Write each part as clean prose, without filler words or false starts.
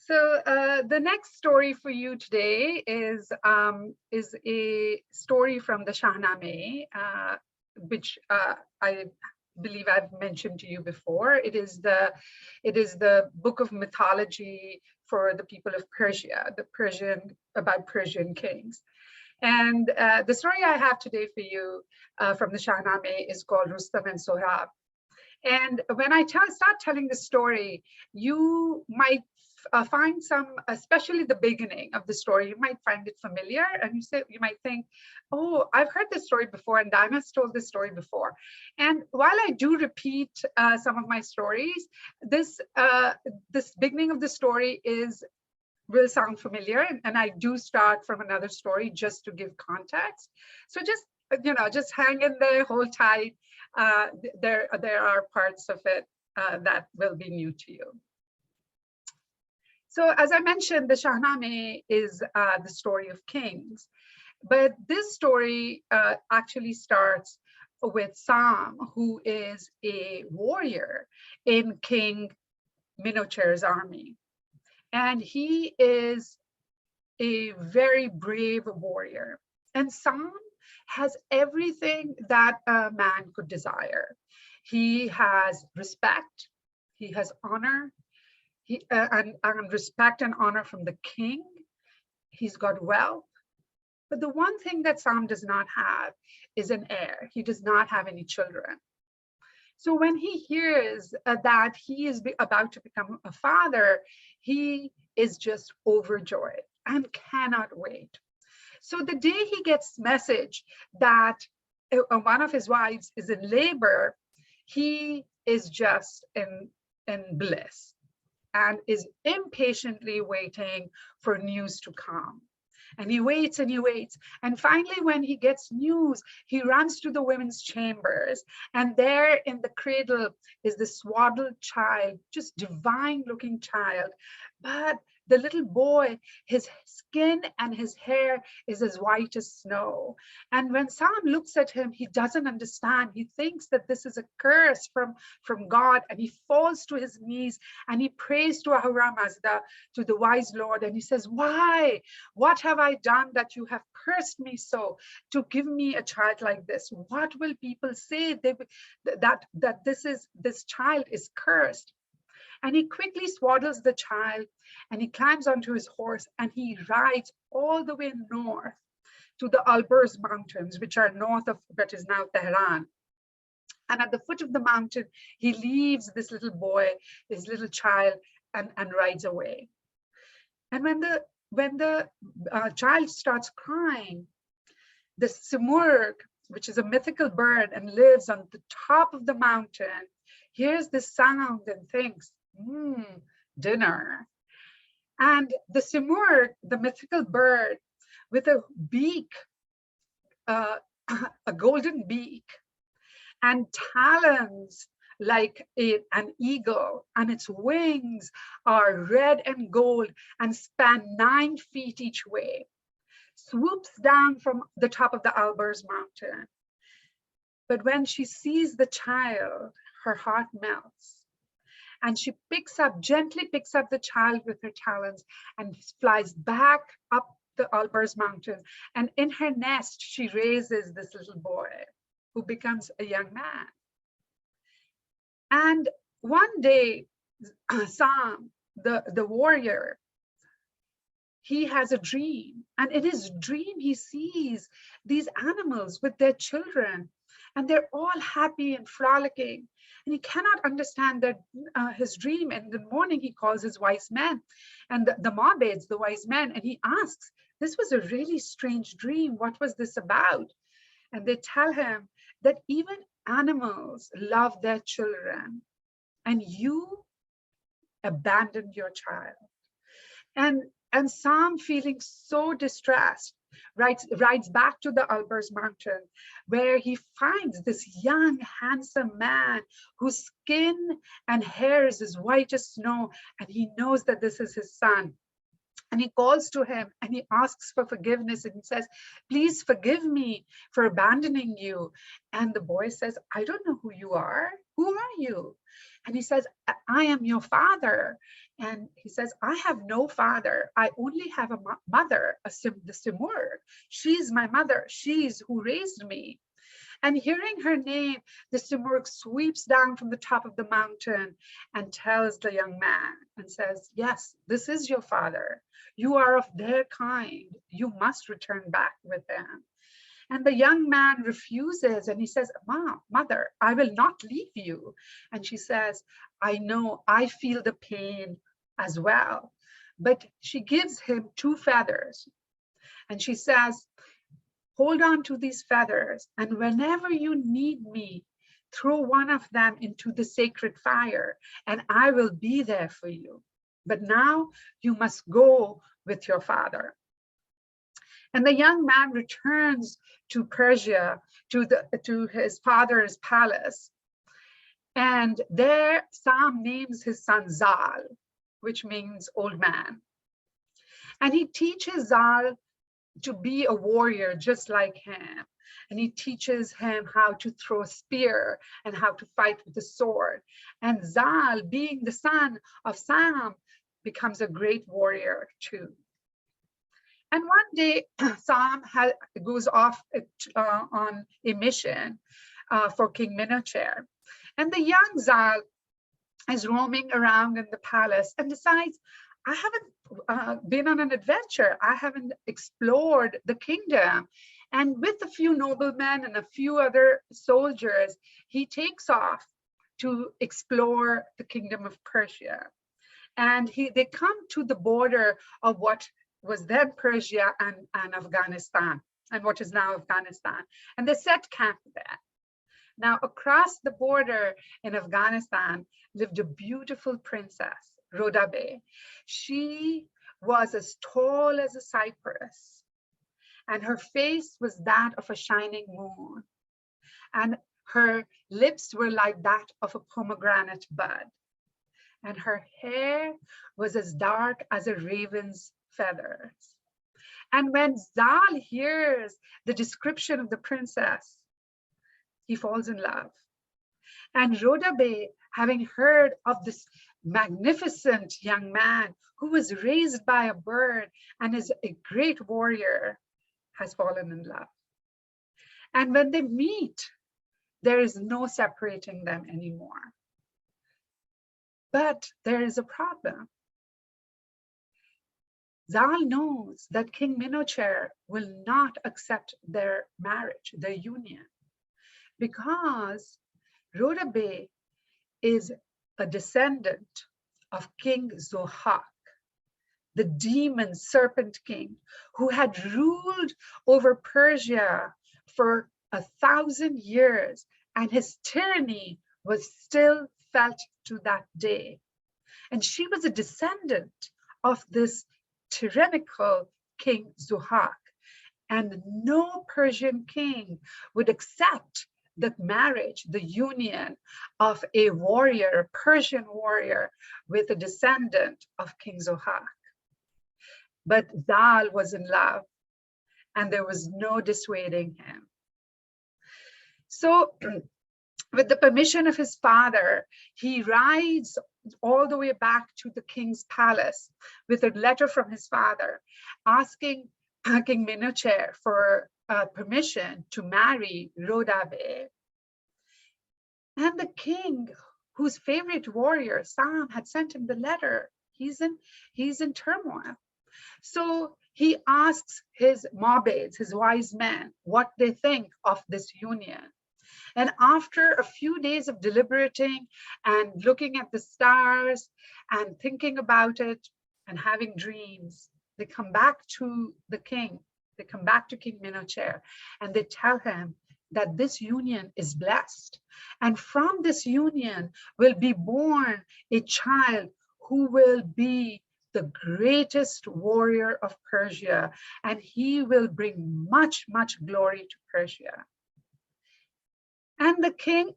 The next story for you today is a story from the Shahnameh, which I believe I've mentioned to you before. It is the book of mythology for the people of Persia, about Persian kings. And the story I have today for you from the Shahnameh is called Rustom and Sohrab. And when I start telling the story, you might find some, especially the beginning of the story, you might find it familiar, and you might think, oh, I've heard this story before, and Dinah's told this story before. And while I do repeat some of my stories, this beginning of the story will sound familiar, and I do start from another story just to give context. So just hang in there, hold tight. There are parts of it that will be new to you. So as I mentioned, the Shahnameh is the story of kings, but this story actually starts with Sam, who is a warrior in King Minochere's army. And he is a very brave warrior. And Sam has everything that a man could desire. He has respect, he has honor, and respect and honor from the king. He's got wealth. But the one thing that Sam does not have is an heir. He does not have any children. So when he hears that he is about to become a father, he is just overjoyed and cannot wait. So the day he gets message that one of his wives is in labor, he is just in bliss and is impatiently waiting for news to come. And he waits and he waits. And finally, when he gets news, he runs to the women's chambers. And there in the cradle is the swaddled child, just divine looking child. But the little boy, his skin and his hair is as white as snow. And when Sam looks at him, he doesn't understand. He thinks that this is a curse from God, and he falls to his knees and he prays to Ahura Mazda, to the wise Lord, and he says, why? What have I done that you have cursed me so to give me a child like this? What will people say? That this child is cursed. And he quickly swaddles the child and he climbs onto his horse and he rides all the way north to the Alborz mountains, which are north of what is now Tehran. And at the foot of the mountain, he leaves this little boy, this little child, and rides away. And when the child starts crying, the Simurg, which is a mythical bird and lives on the top of the mountain, hears the sound and thinks, dinner. And the Simurg, the mythical bird with a beak, a golden beak, and talons like an eagle, and its wings are red and gold and span 9 feet each way, swoops down from the top of the Alborz mountain. But when she sees the child, her heart melts. And she gently picks up the child with her talons and flies back up the Alborz mountain. And in her nest, she raises this little boy who becomes a young man. And one day, Sam, the warrior, he has a dream. And in his dream, he sees these animals with their children. And they're all happy and frolicking. And he cannot understand his dream. And in the morning, he calls his wise men and the Mabeds, the wise men, and he asks, this was a really strange dream. What was this about? And they tell him that even animals love their children, and you abandoned your child. And Sam, feeling so distressed, rides back to the Alborz mountain, where he finds this young, handsome man whose skin and hair is as white as snow, and he knows that this is his son. And he calls to him and he asks for forgiveness, and he says, please forgive me for abandoning you. And the boy says, I don't know who you are. Who are you? And he says, I am your father. And he says, I have no father. I only have a mother, the Simurg. She's my mother. She's who raised me. And hearing her name, the Simurg sweeps down from the top of the mountain and tells the young man and says, yes, this is your father. You are of their kind. You must return back with them. And the young man refuses and he says, mother, I will not leave you. And she says, I know, I feel the pain as well. But she gives him 2 feathers. And she says, hold on to these feathers. And whenever you need me, throw one of them into the sacred fire and I will be there for you. But now you must go with your father. And the young man returns to Persia, to his father's palace. And there Sam names his son Zal, which means old man. And he teaches Zal to be a warrior just like him. And he teaches him how to throw a spear and how to fight with a sword. And Zal, being the son of Sam, becomes a great warrior too. And one day, Sam goes off on a mission for King Minochair. And the young Zal is roaming around in the palace and decides, I haven't been on an adventure. I haven't explored the kingdom. And with a few noblemen and a few other soldiers, he takes off to explore the kingdom of Persia. And they come to the border of what was then Persia and Afghanistan, and what is now Afghanistan. And they set camp there. Now, across the border in Afghanistan lived a beautiful princess, Rodabe. She was as tall as a cypress, and her face was that of a shining moon, and her lips were like that of a pomegranate bud, and her hair was as dark as a raven's feathers. And when Zal hears the description of the princess, he falls in love. And Rodabe, having heard of this magnificent young man who was raised by a bird and is a great warrior, has fallen in love. And when they meet, there is no separating them anymore. But there is a problem. Zal knows that King Minochair will not accept their marriage, their union, because Rodabe is a descendant of King Zohak, the demon serpent king who had ruled over Persia for 1,000 years, and his tyranny was still felt to that day. And she was a descendant of this tyrannical King Zohak, and no Persian king would accept the marriage, the union of a warrior, a Persian warrior, with a descendant of King Zohak. But Zal was in love, and there was no dissuading him. So, with the permission of his father, he rides all the way back to the king's palace with a letter from his father asking King Minochair for permission to marry Rodabe. And the king, whose favorite warrior, Sam, had sent him the letter, he's in turmoil. So he asks his Mabeds, his wise men, what they think of this union. And after a few days of deliberating and looking at the stars and thinking about it and having dreams, they come back to the king. They come back to King Minochair and they tell him that this union is blessed. And from this union will be born a child who will be the greatest warrior of Persia, and he will bring much, much glory to Persia. And the king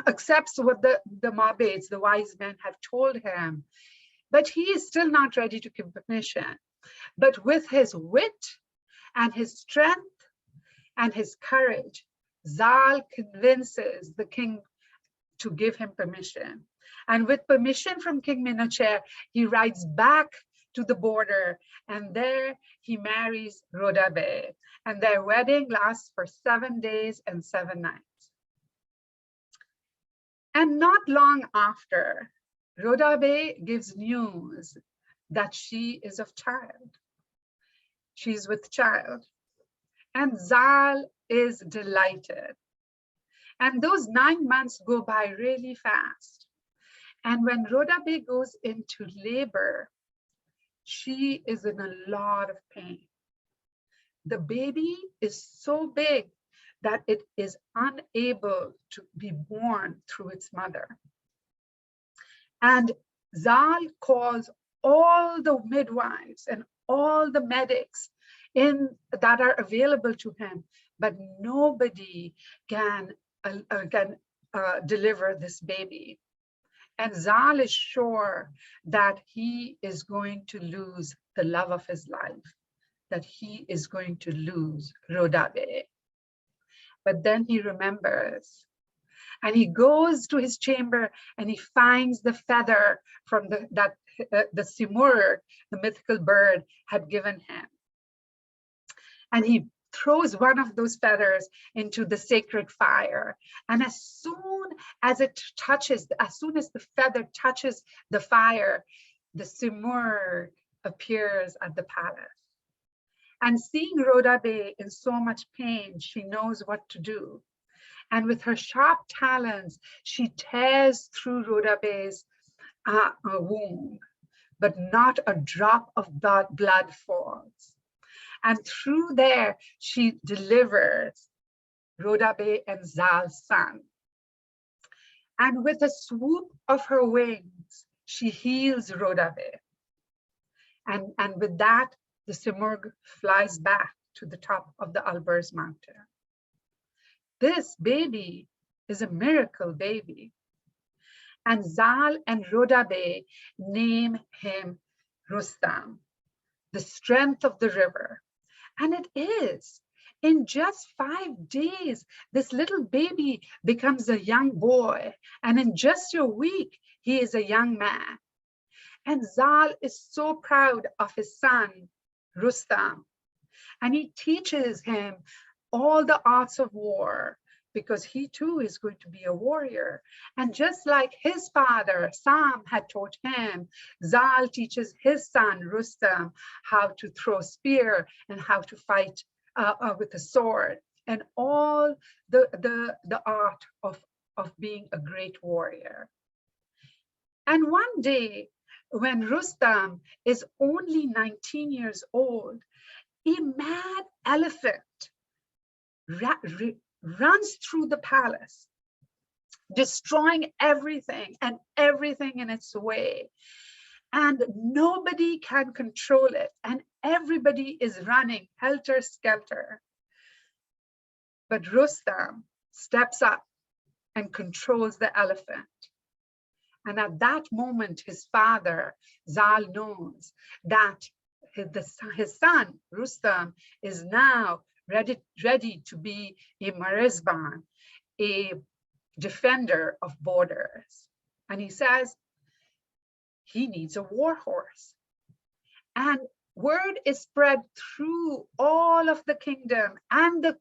accepts what the Mabeds, the wise men, have told him, but he is still not ready to give permission. But with his wit and his strength and his courage, Zal convinces the king to give him permission. And with permission from King Minochair, he rides back to the border, and there he marries Rhoda, and their wedding lasts for 7 days and 7 nights. And not long after, Rhoda gives news that she is of child. She's with child. And Zal is delighted. And those 9 months go by really fast. And when Rhoda goes into labor, she is in a lot of pain. The baby is so big that it is unable to be born through its mother. And Zal calls all the midwives and all the medics that are available to him, but nobody can deliver this baby. And Zal is sure that he is going to lose the love of his life, that he is going to lose Rhoda. But then he remembers, and he goes to his chamber and he finds the feather from the Simurg, the mythical bird, had given him. And he throws one of those feathers into the sacred fire. And as soon as the feather touches the fire, the Simurg appears at the palace. And seeing Rhoda in so much pain, she knows what to do. And with her sharp talons, she tears through Rhoda's womb, but not a drop of blood falls. And through there, she delivers Rhoda and Zal's son. And with a swoop of her wings, she heals Rhoda. And with that, the Simurg flies back to the top of the Alborz mountain. This baby is a miracle baby. And Zal and Rhoda name him Rustam, the strength of the river. And it is. In just 5 days, this little baby becomes a young boy. And in just a week, he is a young man. And Zal is so proud of his son, Rustam. And he teaches him all the arts of war, because he too is going to be a warrior. And just like his father, Sam, had taught him, Zal teaches his son, Rustam, how to throw spear and how to fight with a sword, and all the art of being a great warrior. And one day, when Rustam is only 19 years old, a mad elephant runs through the palace, destroying everything and everything in its way. And nobody can control it. And everybody is running helter-skelter. But Rustam steps up and controls the elephant. And at that moment, his father, Zal, knows that his son, Rustam, is now ready to be a Marizban, a defender of borders. And he says he needs a war horse. And word is spread through all of the kingdom and the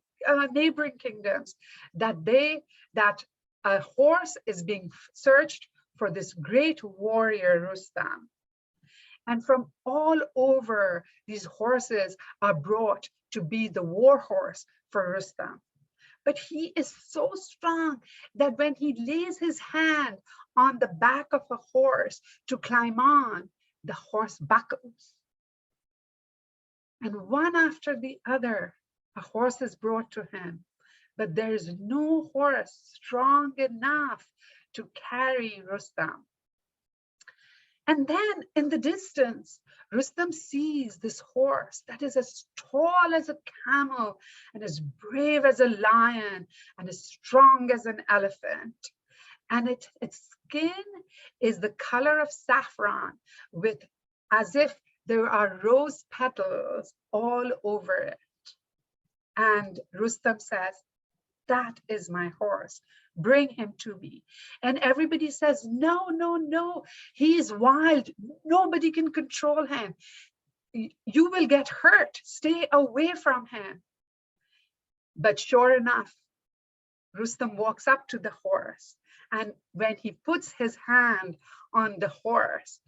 neighboring kingdoms that a horse is being searched for this great warrior Rustam. And from all over, these horses are brought to be the war horse for Rustam. But he is so strong that when he lays his hand on the back of a horse to climb on, the horse buckles. And one after the other, a horse is brought to him, but there is no horse strong enough to carry Rustam. And then in the distance, Rustam sees this horse that is as tall as a camel and as brave as a lion and as strong as an elephant. And its skin is the color of saffron, with as if there are rose petals all over it. And Rustam says, that is my horse. Bring him to me. And everybody says, no, no, no, he is wild. Nobody can control him. You will get hurt. Stay away from him. But sure enough, Rustam walks up to the horse. And when he puts his hand on the horse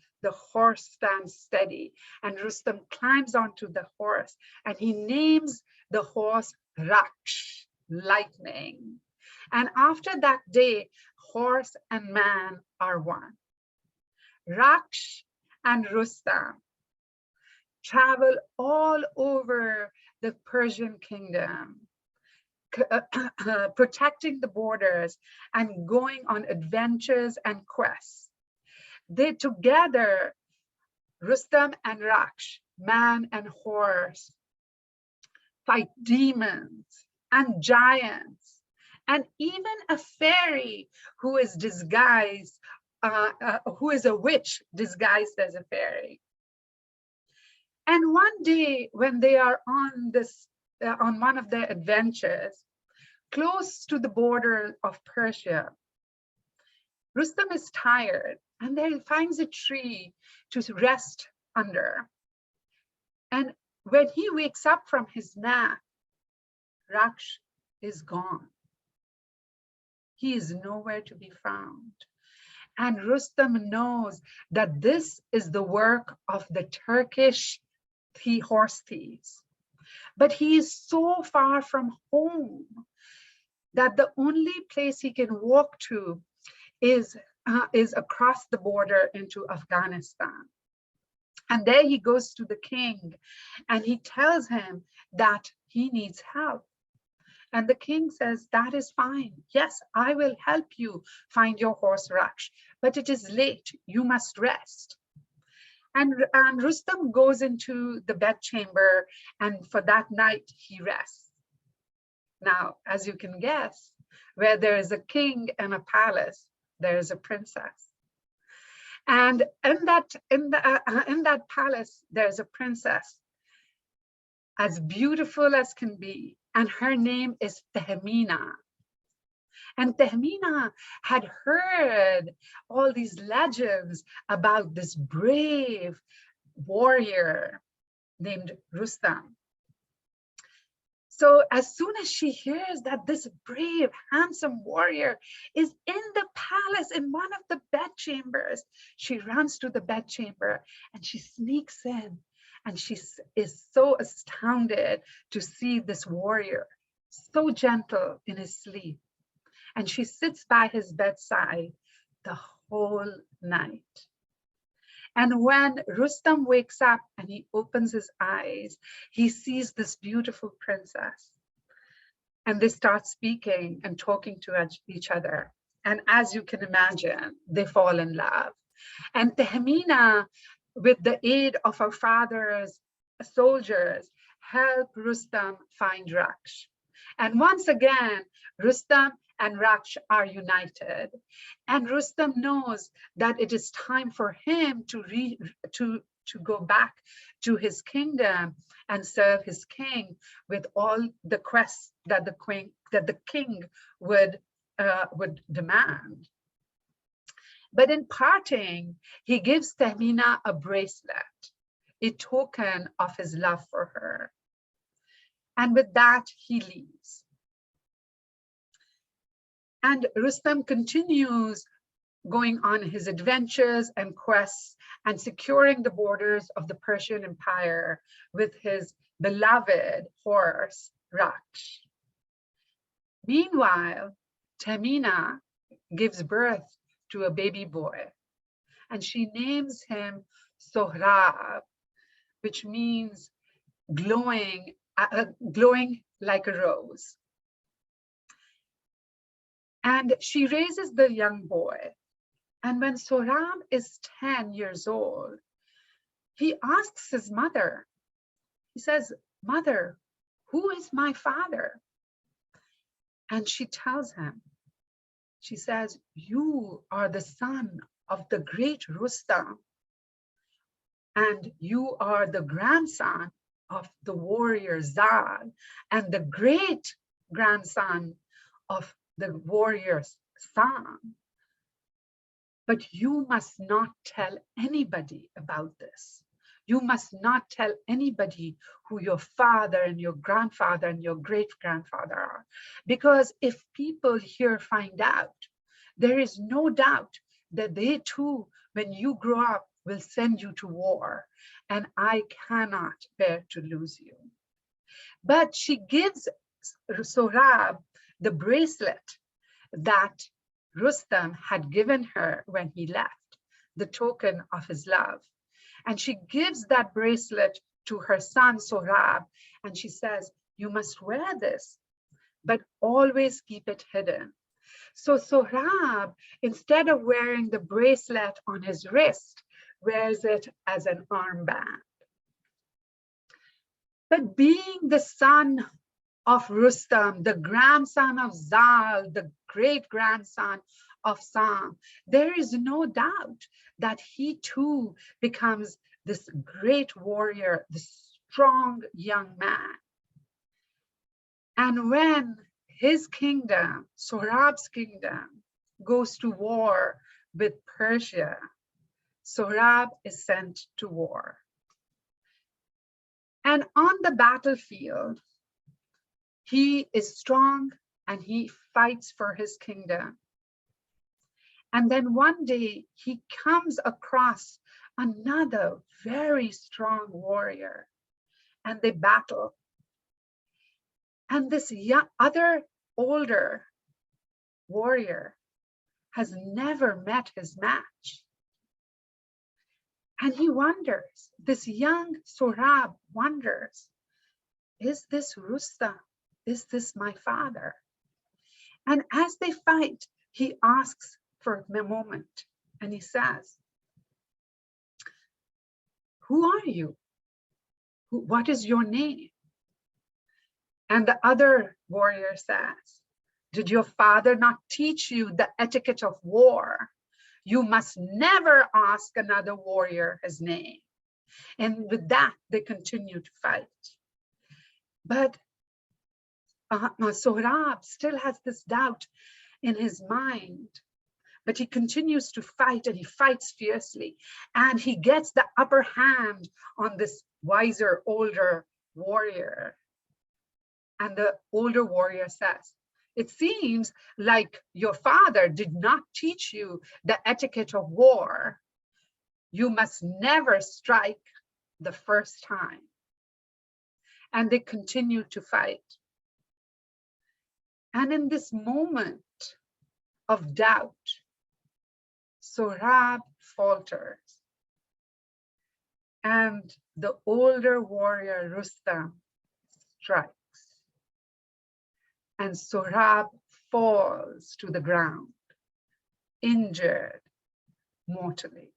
stands steady. And Rustam climbs onto the horse and he names the horse Raksh, lightning. And after that day, horse and man are one. Raksh and Rustam travel all over the Persian kingdom, protecting the borders and going on adventures and quests. They together, Rustam and Raksh, man and horse, fight demons and giants, and even a fairy who is disguised, who is a witch disguised as a fairy. And one day when they are on on one of their adventures, close to the border of Persia, Rustam is tired and then he finds a tree to rest under. And when he wakes up from his nap, Raksh is gone. He is nowhere to be found. And Rustam knows that this is the work of the Turkish horse thieves. But he is so far from home that the only place he can walk to is across the border into Afghanistan. And there he goes to the king and he tells him that he needs help. And the king says, that is fine. Yes, I will help you find your horse Raksh, but it is late. You must rest. And Rustam goes into the bedchamber, and for that night he rests. Now, as you can guess, where there is a king and a palace, there is a princess. And in that palace, there's a princess as beautiful as can be, and her name is Tehmina. And Tehmina had heard all these legends about this brave warrior named Rustam. So as soon as she hears that this brave, handsome warrior is in the palace in one of the bedchambers, she runs to the bedchamber and she sneaks in, and she is so astounded to see this warrior, so gentle in his sleep. And she sits by his bedside the whole night. And when Rustam wakes up and he opens his eyes, he sees this beautiful princess. And they start speaking and talking to each other. And as you can imagine, they fall in love. And Tehmina, with the aid of her father's soldiers, help Rustam find Raksh. And once again, Rustam and Raksh are united. And Rustam knows that it is time for him to go back to his kingdom and serve his king with all the quests that the king would demand. But in parting, he gives Tehmina a bracelet, a token of his love for her. And with that, he leaves. And Rustam continues going on his adventures and quests and securing the borders of the Persian Empire with his beloved horse, Raksh. Meanwhile, Tehmina gives birth to a baby boy, and she names him Sohrab, which means glowing like a rose. And she raises the young boy. And when Sohrab is 10 years old, he asks his mother, he says, "Mother, who is my father?" And she tells him, she says, "You are the son of the great Rustam, and you are the grandson of the warrior Zal, and the great grandson of the warrior's son. But you must not tell anybody about this. You must not tell anybody who your father and your grandfather and your great-grandfather are. Because if people here find out, there is no doubt that they too, when you grow up, will send you to war. And I cannot bear to lose you. But she gives Sohrab the bracelet that Rustam had given her when he left, the token of his love. And she gives that bracelet to her son Sohrab, and she says, you must wear this, but always keep it hidden. So Sohrab, instead of wearing the bracelet on his wrist, wears it as an armband. But being the son of Rustam, the grandson of Zal, the great-grandson of Sam, there is no doubt that he too becomes this great warrior, this strong young man. And when his kingdom, Sohrab's kingdom, goes to war with Persia, Sohrab is sent to war. And on the battlefield, he is strong and he fights for his kingdom. And then one day he comes across another very strong warrior and they battle. And this other older warrior has never met his match. And he wonders, this young Sohrab wonders, is this Rustam? Is this my father? And as they fight, he asks for a moment and he says, who are you? What is your name? And the other warrior says, did your father not teach you the etiquette of war? You must never ask another warrior his name. And with that, they continue to fight. But Sohrab still has this doubt in his mind, but he continues to fight and he fights fiercely and he gets the upper hand on this wiser, older warrior. And the older warrior says, it seems like your father did not teach you the etiquette of war. You must never strike the first time. And they continue to fight. And in this moment of doubt, Sohrab falters. And the older warrior Rustam strikes. And Sohrab falls to the ground, injured mortally.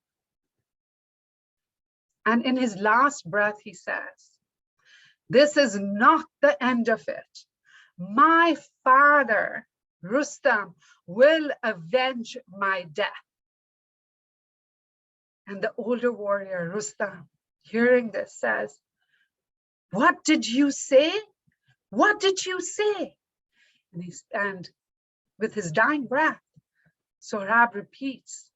And in his last breath, he says, this is not the end of it. My father, Rustam, will avenge my death. And the older warrior, Rustam, hearing this says, what did you say? What did you say? And with his dying breath, Sohrab repeats,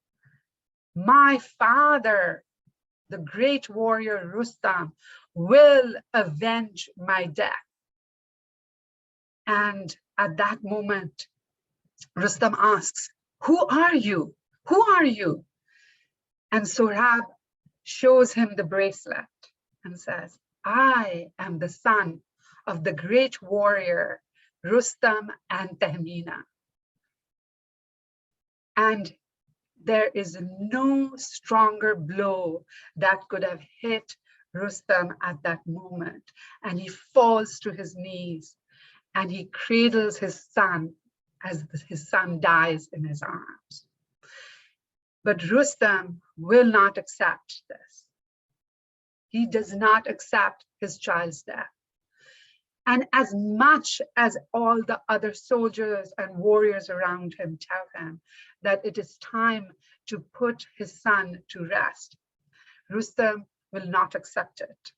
my father, the great warrior Rustam, will avenge my death. And at that moment, Rustam asks, who are you? Who are you? And Sohrab shows him the bracelet and says, I am the son of the great warrior Rustam and Tahmina. And there is no stronger blow that could have hit Rustam at that moment. And he falls to his knees and he cradles his son as his son dies in his arms. But Rustam will not accept this. He does not accept his child's death. And as much as all the other soldiers and warriors around him tell him that it is time to put his son to rest, Rustam will not accept it.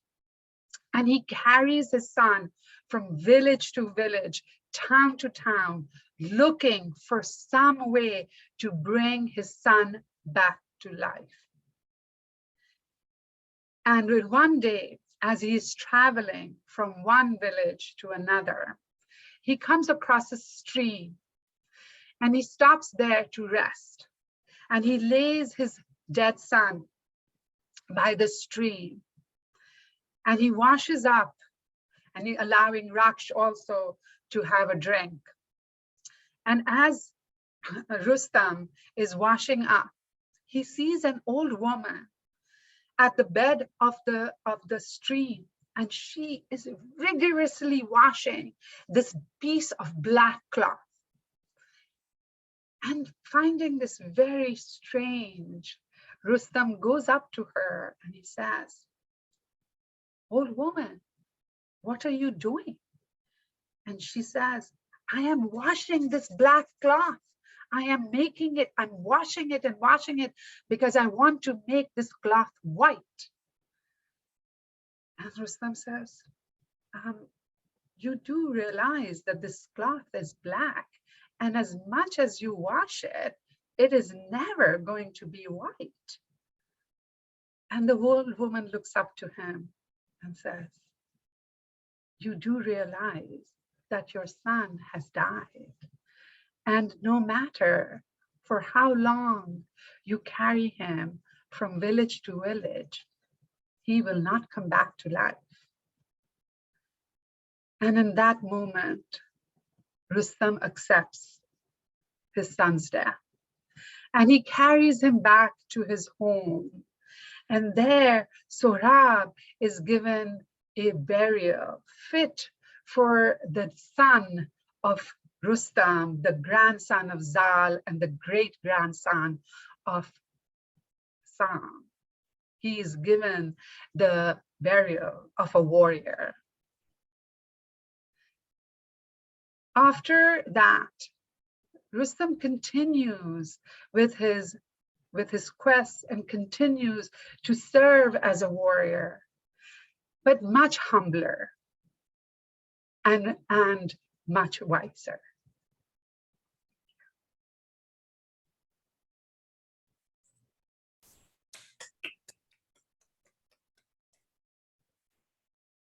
And he carries his son from village to village, town to town, looking for some way to bring his son back to life. And one day, as he is traveling from one village to another, he comes across a stream and he stops there to rest. And he lays his dead son by the stream and he washes up, and he allowing Raksh also to have a drink. And as Rustam is washing up, he sees an old woman at the bed of the stream, and she is rigorously washing this piece of black cloth. And finding this very strange, Rustam goes up to her and he says, "Old woman, what are you doing?" And she says, "I am washing this black cloth. I am making it, I'm washing it and washing it because I want to make this cloth white." And Rustam says, "You do realize that this cloth is black, and as much as you wash it, it is never going to be white." And the old woman looks up to him and says, "You do realize that your son has died. And no matter for how long you carry him from village to village, he will not come back to life." And in that moment, Rustam accepts his son's death. And he carries him back to his home. And there, Sohrab is given a burial fit for the son of Rustam, the grandson of Zal and the great-grandson of Sam. He is given the burial of a warrior. After that, Rustam continues with his quest and continues to serve as a warrior, but much humbler and much wiser.